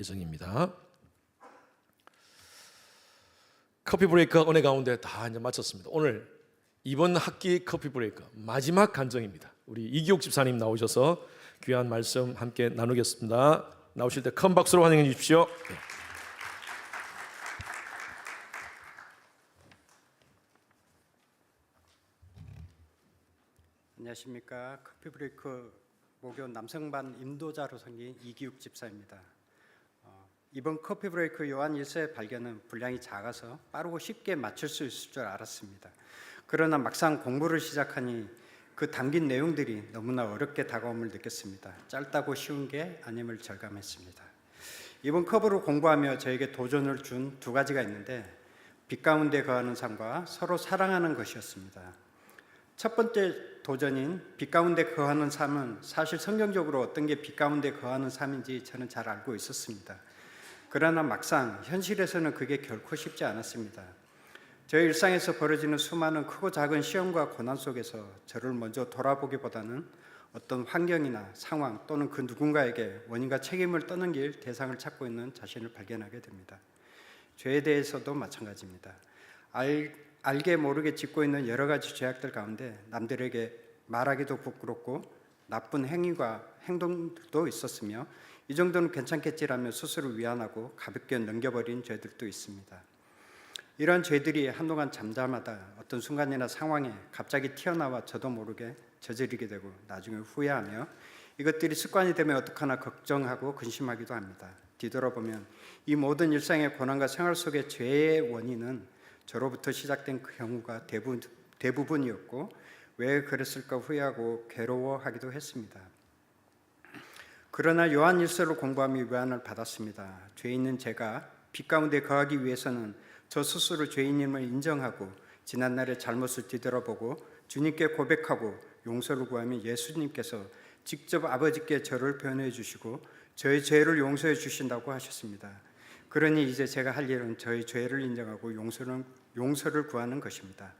예정입니다. 커피 브레이크가 은혜 가운데 다 이제 마쳤습니다. 오늘 이번 학기 커피 브레이크 마지막 간증입니다. 우리 이기옥 집사님 나오셔서 귀한 말씀 함께 나누겠습니다. 나오실 때 큰 박수로 환영해 주십시오. 네. 안녕하십니까. 커피 브레이크 목요 남성반 인도자로 섬긴 이기욱 집사입니다. 이번 커피 브레이크 요한 1세 발견은 분량이 작아서 빠르고 쉽게 맞출 수 있을 줄 알았습니다. 그러나 막상 공부를 시작하니 그 담긴 내용들이 너무나 어렵게 다가옴을 느꼈습니다. 짧다고 쉬운 게 아님을 절감했습니다. 이번 커브를 공부하며 저에게 도전을 준 두 가지가 있는데 빛 가운데 거하는 삶과 서로 사랑하는 것이었습니다. 첫 번째 도전인 빛 가운데 거하는 삶은 사실 성경적으로 어떤 게 빛 가운데 거하는 삶인지 저는 잘 알고 있었습니다. 그러나 막상 현실에서는 그게 결코 쉽지 않았습니다. 저의 일상에서 벌어지는 수많은 크고 작은 시험과 고난 속에서 저를 먼저 돌아보기보다는 어떤 환경이나 상황 또는 그 누군가에게 원인과 책임을 떠넘길 대상을 찾고 있는 자신을 발견하게 됩니다. 죄에 대해서도 마찬가지입니다. 알게 모르게 짓고 있는 여러 가지 죄악들 가운데 남들에게 말하기도 부끄럽고 나쁜 행위와 행동들도 있었으며 이 정도는 괜찮겠지라며 스스로 위안하고 가볍게 넘겨버린 죄들도 있습니다. 이런 죄들이 한동안 잠잠하다 어떤 순간이나 상황에 갑자기 튀어나와 저도 모르게 저지르게 되고 나중에 후회하며 이것들이 습관이 되면 어떡하나 걱정하고 근심하기도 합니다. 뒤돌아보면 이 모든 일상의 고난과 생활 속의 죄의 원인은 저로부터 시작된 그 경우가 대부분이었고 왜 그랬을까 후회하고 괴로워하기도 했습니다. 그러나 요한 1서를 공부하며 위안을 받았습니다. 죄 있는 제가 빛 가운데 거하기 위해서는 저 스스로 죄인임을 인정하고 지난날의 잘못을 뒤돌아보고 주님께 고백하고 용서를 구하며 예수님께서 직접 아버지께 저를 변호해 주시고 저의 죄를 용서해 주신다고 하셨습니다. 그러니 이제 제가 할 일은 저의 죄를 인정하고 용서를 구하는 것입니다.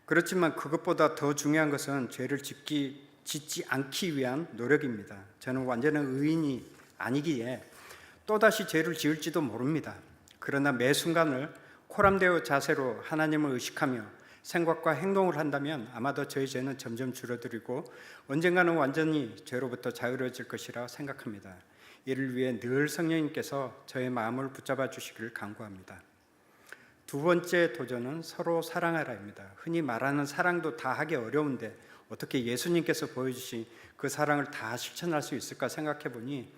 그렇지만 그것보다 더 중요한 것은 죄를 짓지 않기 위한 노력입니다. 저는 완전한 의인이 아니기에 또다시 죄를 지을지도 모릅니다. 그러나 매 순간을 코람데오 자세로 하나님을 의식하며 생각과 행동을 한다면 아마도 저의 죄는 점점 줄어들고 언젠가는 완전히 죄로부터 자유로워질 것이라 생각합니다. 이를 위해 늘 성령님께서 저의 마음을 붙잡아 주시기를 간구합니다. 두 번째 도전은 서로 사랑하라입니다. 흔히 말하는 사랑도 다 하기 어려운데 어떻게 예수님께서 보여주신 그 사랑을 다 실천할 수 있을까 생각해 보니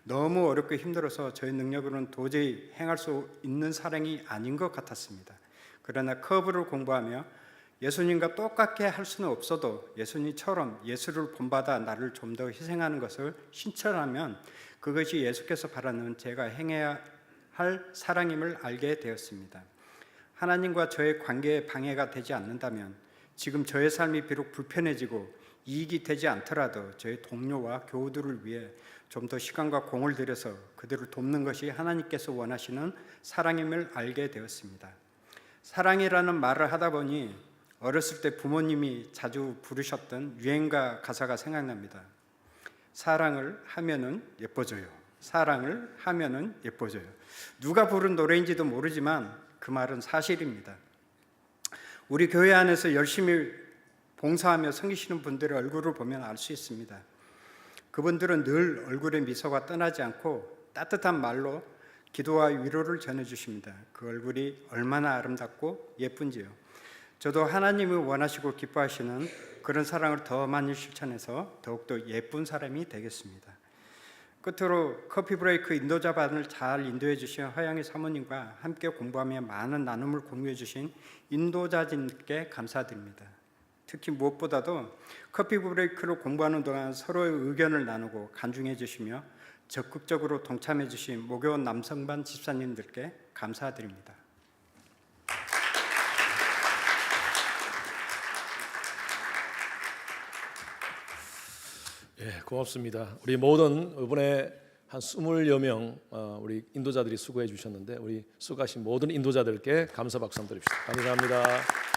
너무 어렵고 힘들어서 저희 능력으로는 도저히 행할 수 있는 사랑이 아닌 것 같았습니다. 그러나 커브를 공부하며 예수님과 똑같게 할 수는 없어도 예수님처럼 예수를 본받아 나를 좀 더 희생하는 것을 실천하면 그것이 예수께서 바라는 제가 행해야 할 사랑임을 알게 되었습니다. 하나님과 저의 관계에 방해가 되지 않는다면 지금 저의 삶이 비록 불편해지고 이익이 되지 않더라도 저의 동료와 교우들을 위해 좀 더 시간과 공을 들여서 그들을 돕는 것이 하나님께서 원하시는 사랑임을 알게 되었습니다. 사랑이라는 말을 하다 보니 어렸을 때 부모님이 자주 부르셨던 유행가 가사가 생각납니다. 사랑을 하면은 예뻐져요. 사랑을 하면은 예뻐져요. 누가 부른 노래인지도 모르지만 그 말은 사실입니다. 우리 교회 안에서 열심히 봉사하며 섬기시는 분들의 얼굴을 보면 알 수 있습니다. 그분들은 늘 얼굴에 미소가 떠나지 않고 따뜻한 말로 기도와 위로를 전해주십니다. 그 얼굴이 얼마나 아름답고 예쁜지요. 저도 하나님이 원하시고 기뻐하시는 그런 사랑을 더 많이 실천해서 더욱더 예쁜 사람이 되겠습니다. 끝으로 커피 브레이크 인도자반을 잘 인도해 주신 허양희 사모님과 함께 공부하며 많은 나눔을 공유해 주신 인도자진께 감사드립니다. 특히 무엇보다도 커피 브레이크를 공부하는 동안 서로의 의견을 나누고 간중해 주시며 적극적으로 동참해 주신 목요원 남성반 집사님들께 감사드립니다. 예, 고맙습니다. 우리 모든 이번에 한 20여 명 우리 인도자들이 수고해 주셨는데 우리 수고하신 모든 인도자들께 감사 박수 한번 드립시다. 감사합니다.